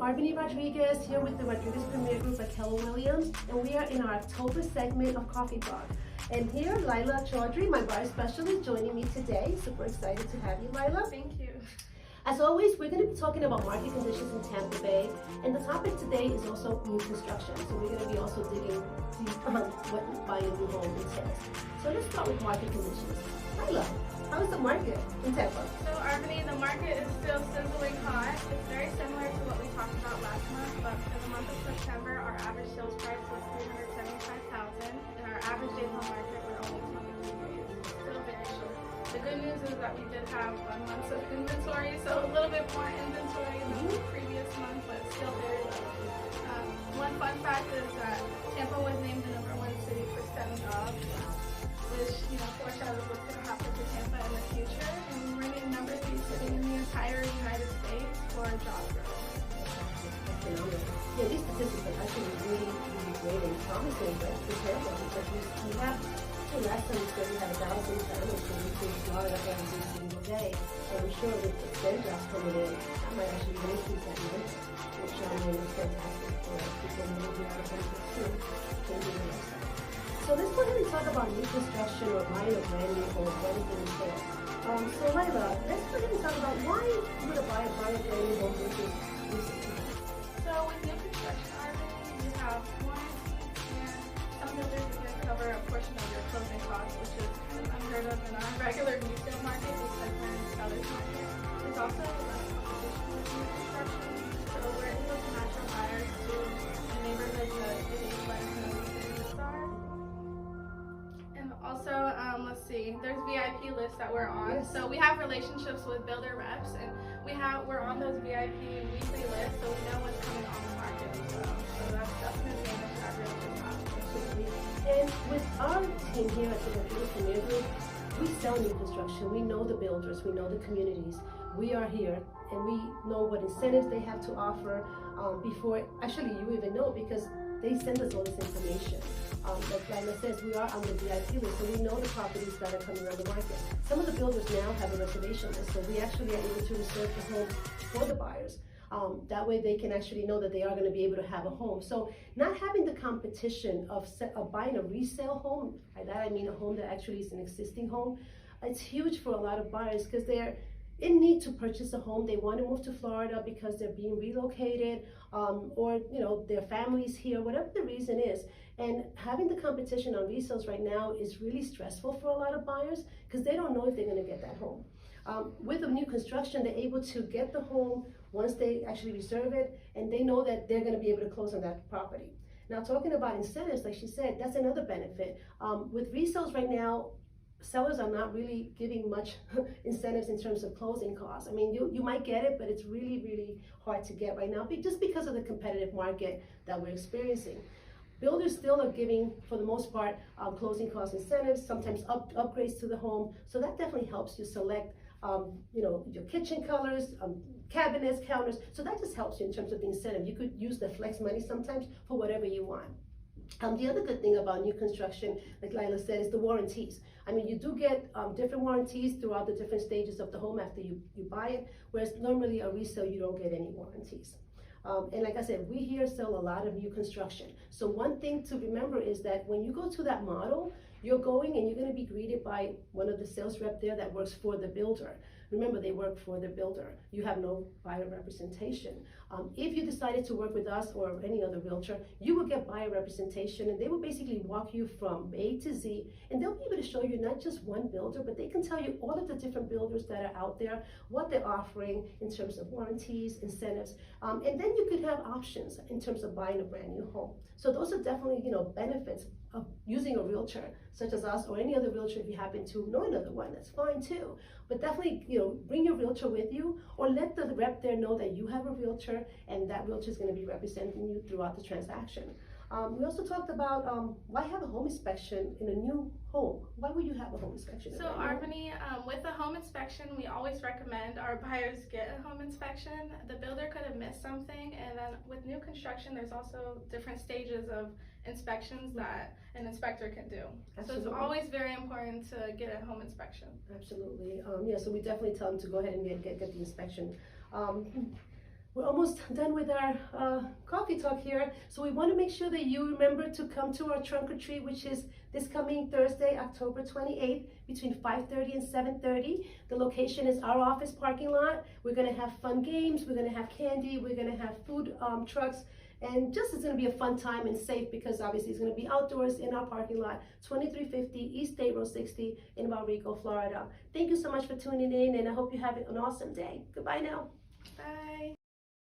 Arbany Rodriguez here with the Rodriguez Premier Group at Keller Williams, and we are in our October segment of Coffee Blog. And here, Lila Chaudhry, my bar specialist, joining me today. Super excited to have you, Lila. Thank you. As always, we're going to be talking about market conditions in Tampa Bay, and the topic today is also new construction. So we're going to be also digging deep on what buying a new home entails. So let's start with market conditions. Lila, how is the market in Tampa? So Arbany, the market is still sizzling hot. It's very similar to what we talked about last month, but for the month of September, our average sales price was $375,000, and our average days on market were only 23 days. Still very short. The good news is that we did have 1 month of inventory, so a little bit more inventory than the previous month, but still very low. One fun fact is that Tampa was named the #1 city for STEM jobs, which foreshadows what's going to happen to Tampa in the future. And we're named #3 city in the entire United States for job growth. Yeah, these statistics are actually really great and promising, but it's terrible because we have. Last time we said we had 1,000 families coming to Florida every single day, and we're sure with the STEM jobs coming in, that might actually increase that number, which I mean is fantastic for people moving out of country too. So let's go ahead and talk about new construction or buying a brand new home, what is it entail. So Lila, let's go ahead and talk about why would a buyer buy a brand new home versus resale. So with new construction, you have warranty, and some builders are going to cover a portion of your closing costs, which is unheard of in our regular resale market because we're in the seller's market. There's also less competition with new construction, so we're able to match our buyers to the neighborhoods that they let us know what the needs are. And also, let's see, there's VIP lists that we're on. Yes. So we have relationships with builder reps, and we're on those VIP weekly lists, so we know what's coming on the market as well. So that's an advantage that realtors have. And with our team here at the Rodriguez Premier Group, we sell new construction. We know the builders, we know the communities. We are here, and we know what incentives they have to offer before actually you even know, because they send us all this information. Like Lila says, we are on the VIP list, so we know the properties that are coming on the market. Some of the builders now have a reservation list, so we actually are able to reserve the home for the buyers. That way they can actually know that they are going to be able to have a home. So not having the competition of buying a resale home, by that I mean a home that actually is an existing home, it's huge for a lot of buyers because they're in need to purchase a home. They want to move to Florida because they're being relocated, or their family's here, whatever the reason is. And having the competition on resales right now is really stressful for a lot of buyers because they don't know if they're going to get that home. With the new construction, they're able to get the home once they actually reserve it, and they know that they're going to be able to close on that property. Now, talking about incentives, like she said, that's another benefit. With resales right now, sellers are not really giving much incentives in terms of closing costs. I mean, you might get it, but it's really, really hard to get right now just because of the competitive market that we're experiencing. Builders still are giving, for the most part, closing cost incentives, sometimes upgrades to the home. So that definitely helps you select, your kitchen colors, cabinets, counters. So that just helps you in terms of the incentive. You could use the flex money sometimes for whatever you want. The other good thing about new construction, like Lila said, is the warranties. I mean, you do get different warranties throughout the different stages of the home after you buy it, whereas normally a resale, you don't get any warranties. And like I said, we here sell a lot of new construction. So one thing to remember is that when you go to that model, you're going and you're going to be greeted by one of the sales rep there that works for the builder. Remember, they work for the builder. You have no buyer representation. If you decided to work with us or any other realtor, you will get buyer representation, and they will basically walk you from A to Z, and they'll be able to show you not just one builder, but they can tell you all of the different builders that are out there, what they're offering in terms of warranties, incentives, and then you could have options in terms of buying a brand new home. So those are definitely, benefits of using a realtor such as us or any other realtor. If you happen to know another one, that's fine too. But definitely, bring your realtor with you, or let the rep there know that you have a realtor and that realtor is going to be representing you throughout the transaction. We also talked about why have a home inspection in a new home? Why would you have a home inspection? So Arbany, with a home inspection, we always recommend our buyers get a home inspection. The builder could have missed something, and then with new construction, there's also different stages of inspections that an inspector can do. Absolutely. So it's always very important to get a home inspection. Absolutely. So we definitely tell them to go ahead and get the inspection. we're almost done with our coffee talk here. So we want to make sure that you remember to come to our trunk or treat, which is this coming Thursday, October 28th, between 5:30 and 7:30. The location is our office parking lot. We're going to have fun games. We're going to have candy. We're going to have food trucks. And just it's going to be a fun time and safe because obviously it's going to be outdoors in our parking lot, 2350 East State Road 60 in Valrico, Florida. Thank you so much for tuning in, and I hope you have an awesome day. Goodbye now. Bye.